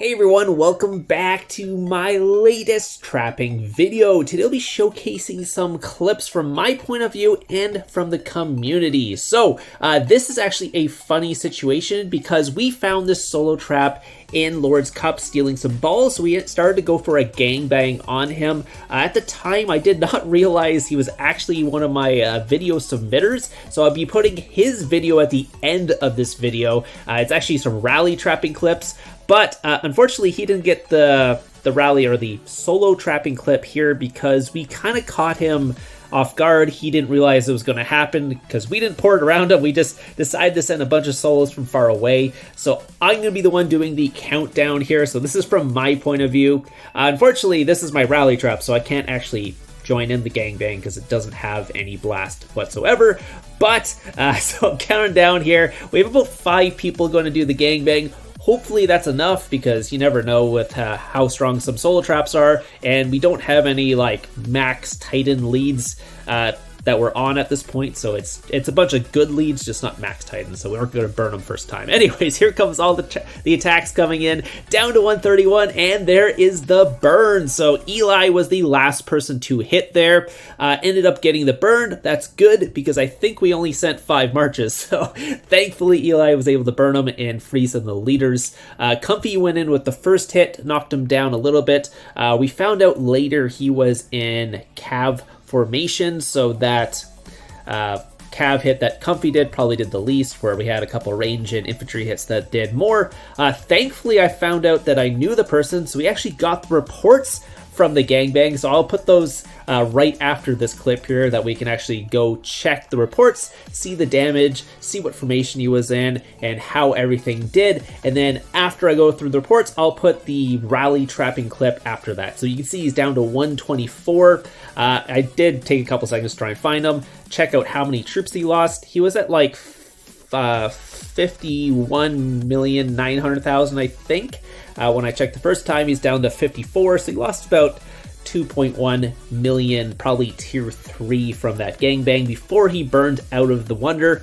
Hey everyone, welcome back to my latest trapping video. Today I'll be showcasing some clips from my point of view and from the community. So this is actually a funny situation because we found this solo trap in Lord's Cup stealing some balls, so we started to go for a gangbang on him. At the time, I did not realize he was actually one of my video submitters, so I'll be putting his video at the end of this video. It's actually some rally trapping clips, but unfortunately he didn't get the rally or the solo trapping clip here because we kind of caught him off guard. He didn't realize it was going to happen because we didn't pour it around him. We just decided to send a bunch of solos from far away. So I'm going to be the one doing the countdown here. So this is from my point of view. Unfortunately, this is my rally trap, so I can't actually join in the gangbang because it doesn't have any blast whatsoever. But so I'm counting down here. We have about 5 people going to do the gangbang. Hopefully that's enough because you never know with how strong some solo traps are, and we don't have any like max Titan leads that we're on at this point, so it's a bunch of good leads, just not max Titan, so we aren't going to burn them first time. Anyways, here comes all the attacks coming in, down to 131, and there is the burn. So Eli was the last person to hit there, ended up getting the burn. That's good because I think we only sent 5 marches, so thankfully Eli was able to burn them and freeze some of the leaders. Comfy went in with the first hit, knocked him down a little bit. We found out later he was in Cav formation, so that Cav hit that Comfy did probably did the least, where we had a couple range and infantry hits that did more. Thankfully, I found out that I knew the person, so we actually got the reports from the gangbang, so I'll put those right after this clip here that we can actually go check the reports, see the damage, see what formation he was in, and how everything did. And then after I go through the reports, I'll put the rally trapping clip after that. So you can see he's down to 124. I did take a couple seconds to try and find him, check out how many troops he lost. He was at like 51,900,000, I think. When I checked the first time, he's down to 54, so he lost about 2.1 million, probably tier 3 from that gangbang before he burned out of the Wonder.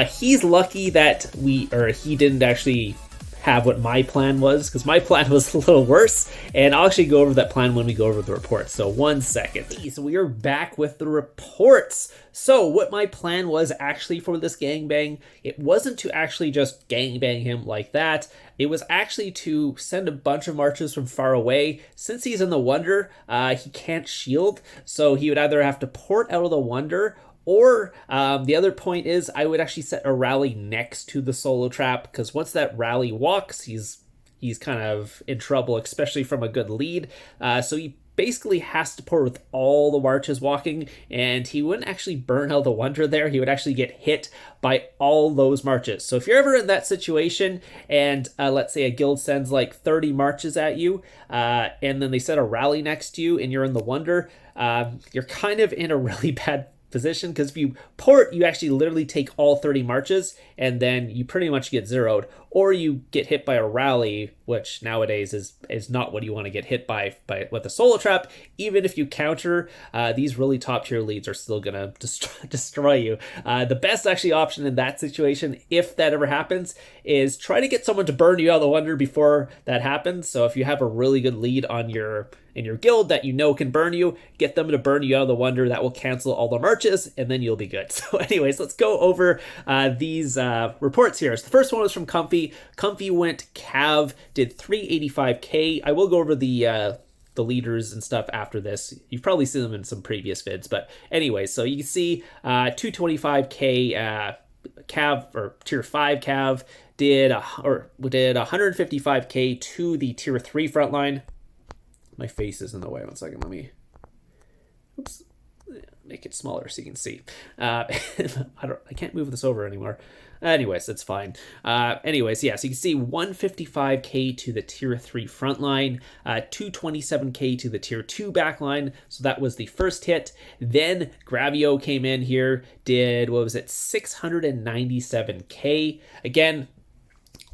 He's lucky that he didn't actually have what my plan was, because my plan was a little worse, and I'll actually go over that plan when we go over the reports. So 1 second. So we are back with the reports. So what my plan was actually for this gangbang, it wasn't to actually just gangbang him like that. It was actually to send a bunch of marches from far away. Since he's in the Wonder, he can't shield, so he would either have to port out of the Wonder, or the other point is I would actually set a rally next to the solo trap, because once that rally walks, he's kind of in trouble, especially from a good lead. So he basically has to pour with all the marches walking, and he wouldn't actually burn out the Wonder there. He would actually get hit by all those marches. So if you're ever in that situation and let's say a guild sends like 30 marches at you, and then they set a rally next to you and you're in the Wonder, you're kind of in a really bad position, because if you port, you actually literally take all 30 marches and then you pretty much get zeroed, or you get hit by a rally, which nowadays is not what you want to get hit by with a solo trap. Even if you counter, these really top tier leads are still gonna destroy you. The best actually option in that situation, if that ever happens, is try to get someone to burn you out of the Wonder before that happens. So if you have a really good lead in your guild that you know can burn you, get them to burn you out of the Wonder. That will cancel all the marches, and then you'll be good. So anyways, let's go over these reports here. So the first one was from Comfy. Comfy went Cav, did 385k. I will go over the leaders and stuff after this. You've probably seen them in some previous vids, but anyway, so you can see 225k Cav, or tier 5 Cav, did 155k to the tier 3 frontline. My face is in the way. 1 second, let me make it smaller so you can see. I can't move this over anymore. Anyways, it's fine. Anyways, yeah, so you can see 155k to the tier 3 frontline, 227k to the tier 2 backline. So that was the first hit. Then Gravio came in here, did, 697k. Again,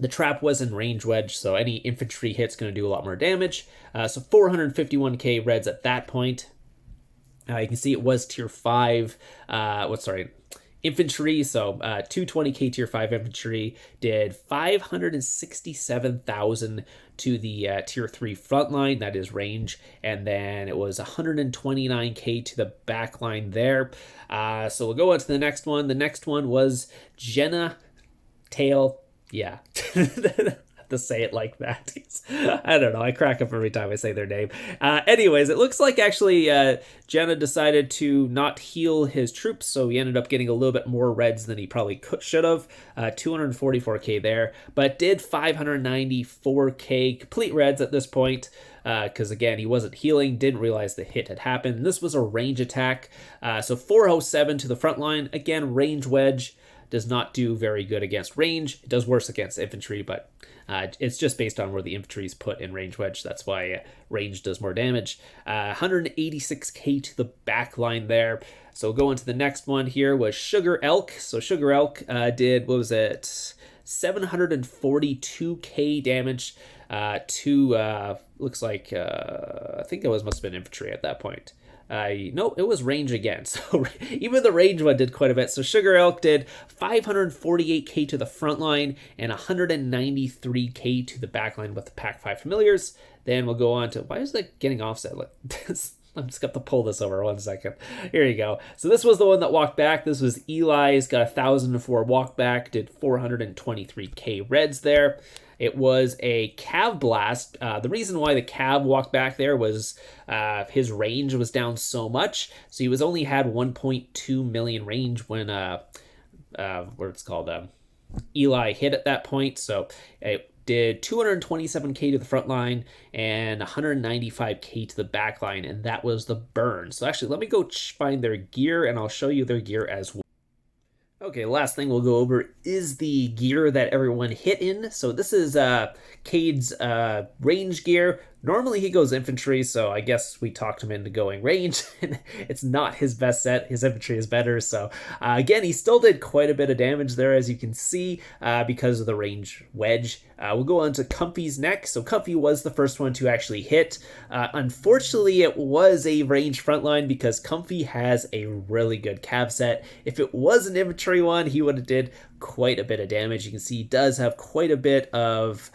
the trap was in range wedge, so any infantry hit's going to do a lot more damage. So 451k reds at that point. You can see it was tier 5. infantry, so 220k tier 5 infantry did 567,000 to the tier 3 front line, that is range, and then it was 129k to the back line there. So we'll go on to the next one. The next one was Jenna Tail. Yeah. To say it like that. I don't know. I crack up every time I say their name. Anyways, it looks like actually Jenna decided to not heal his troops, so he ended up getting a little bit more reds than he probably should have. 244k there, but did 594k complete reds at this point. Because again, he wasn't healing, didn't realize the hit had happened. And this was a range attack. So 407 to the front line. Again, range wedge. Does not do very good against range. It does worse against infantry, but it's just based on where the infantry is put in range wedge. That's why range does more damage. 186k to the back line there. So we'll go into the next one here was Sugar Elk. So Sugar Elk did, what was it? 742k damage to, looks like, I think it must have been infantry at that point. No, it was range again. So even the range one did quite a bit. So Sugar Elk did 548k to the front line and 193k to the back line with the Pack 5 familiars. Then we'll go on to, why is that getting offset like this? I'm just going to pull this over 1 second. Here you go. So this was the one that walked back. This was Eli's, got 1,004 walk back, did 423k reds there. It was a Cav blast. The reason why the Cav walked back there was his range was down so much. So he was only had 1.2 million range when what it's called Eli hit at that point. So it did 227k to the front line and 195k to the back line, and that was the burn. So actually, let me go find their gear, and I'll show you their gear as well. Okay, last thing we'll go over is the gear that everyone hit in. So this is Cade's range gear. Normally he goes infantry, so I guess we talked him into going range. It's not his best set. His infantry is better. So again, he still did quite a bit of damage there, as you can see, because of the range wedge. We'll go on to Comfy's next. So Comfy was the first one to actually hit. Unfortunately, it was a range frontline because Comfy has a really good cav set. If it was an infantry one, he would have did quite a bit of damage. You can see he does have quite a bit of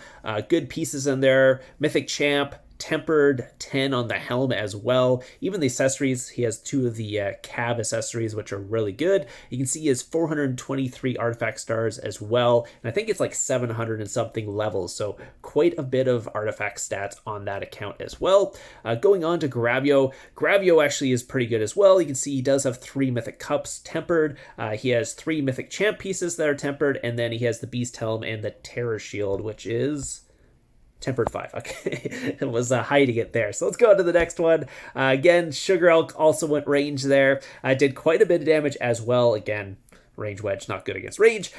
good pieces in there. Mythic Champ, tempered 10 on the helm as well. Even the accessories, he has 2 of the cav accessories, which are really good. You can see he has 423 artifact stars as well, and I think it's like 700 and something levels, so quite a bit of artifact stats on that account as well. Going on to Gravio. Gravio actually is pretty good as well. You can see he does have 3 mythic cups tempered. He has 3 mythic champ pieces that are tempered, and then he has the beast helm and the terror shield, which is tempered 5. Okay, it was hiding it there. So let's go on to the next one. Again, Sugar Elk also went range there. Did quite a bit of damage as well. Again, range wedge, not good against range.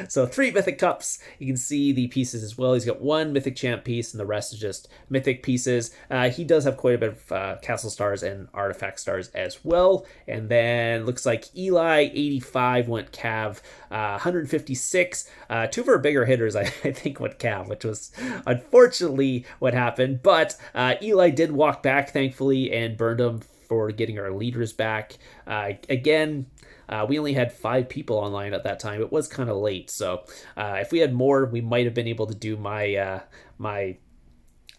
So 3 mythic cups. You can see the pieces as well. He's got 1 mythic champ piece and the rest is just mythic pieces. He does have quite a bit of castle stars and artifact stars as well. And then looks like Eli 85 went cav, 156. 2 of our bigger hitters I think went cav, which was unfortunately what happened. But Eli did walk back thankfully and burned him for getting our leaders back. Again, we only had 5 people online at that time. It was kind of late, so if we had more, we might have been able to do my my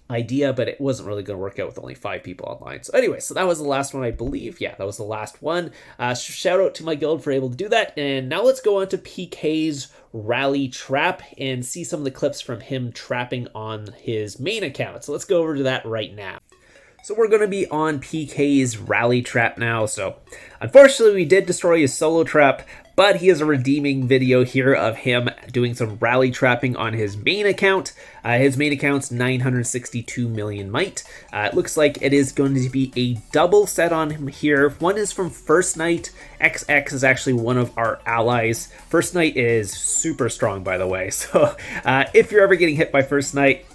idea, but it wasn't really going to work out with only 5 people online. So anyway, so that was the last one, I believe. Yeah, that was the last one. Shout out to my guild for able to do that. And now let's go on to PK's rally trap and see some of the clips from him trapping on his main account. So let's go over to that right now. So we're going to be on PK's rally trap now. So unfortunately, we did destroy his solo trap, but he has a redeeming video here of him doing some rally trapping on his main account. His main account's 962 million might. It looks like it is going to be a double set on him here. One is from First Knight. XX is actually one of our allies. First Knight is super strong, by the way. So if you're ever getting hit by First Knight,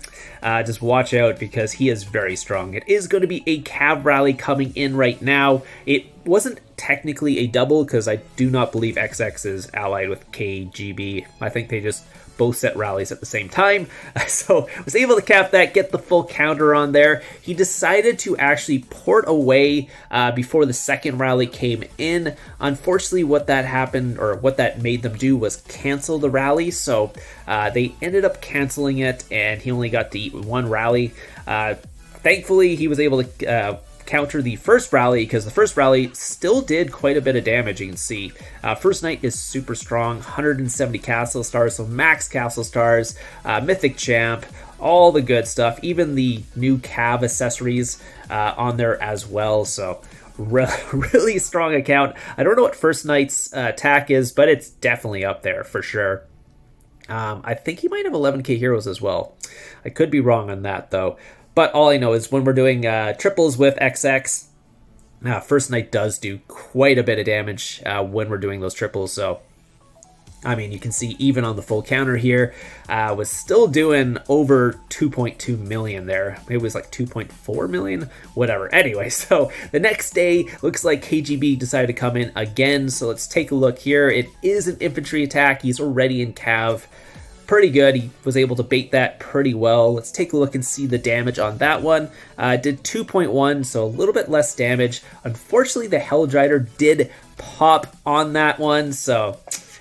just watch out because he is very strong. It is going to be a cav rally coming in right now. It wasn't technically a double because I do not believe XX is allied with KGB. I think they just both set rallies at the same time. So was able to cap that, get the full counter on there. He decided to actually port away before the second rally came in. Unfortunately, what that happened, or what that made them do, was cancel the rally. So they ended up canceling it, and he only got to eat one rally. Thankfully, he was able to counter the first rally, because the first rally still did quite a bit of damage. You can see First Knight is super strong, 170 castle stars, so max castle stars, mythic champ, all the good stuff, even the new cav accessories on there as well. So really strong account. I don't know what First Knight's attack is, but it's definitely up there for sure. I think he might have 11k heroes as well. I could be wrong on that though. But all I know is when we're doing triples with XX, First Knight does do quite a bit of damage when we're doing those triples. So, I mean, you can see even on the full counter here, was still doing over 2.2 million there. Maybe it was like 2.4 million, whatever. Anyway, so the next day, looks like KGB decided to come in again. So let's take a look here. It is an infantry attack. He's already in cav. Pretty good. He was able to bait that pretty well. Let's take a look and see the damage on that one. Did 2.1, so a little bit less damage. Unfortunately, the Helldrider did pop on that one, so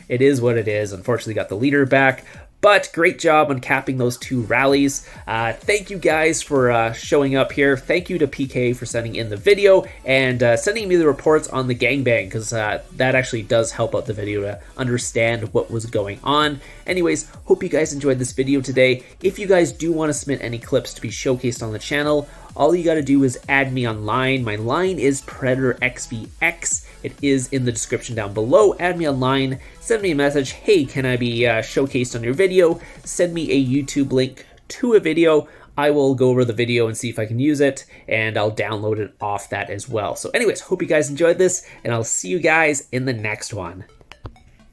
it is what it is. Unfortunately, got the leader back. But great job on capping those two rallies. Thank you guys for showing up here. Thank you to PK for sending in the video and sending me the reports on the gangbang, because that actually does help out the video to understand what was going on. Anyways, hope you guys enjoyed this video today. If you guys do want to submit any clips to be showcased on the channel, all you got to do is add me online. My line is Predatorxvx. It is in the description down below. Add me online. Send me a message. Hey, can I be showcased on your video? Send me a YouTube link to a video. I will go over the video and see if I can use it, and I'll download it off that as well. So anyways, hope you guys enjoyed this, and I'll see you guys in the next one.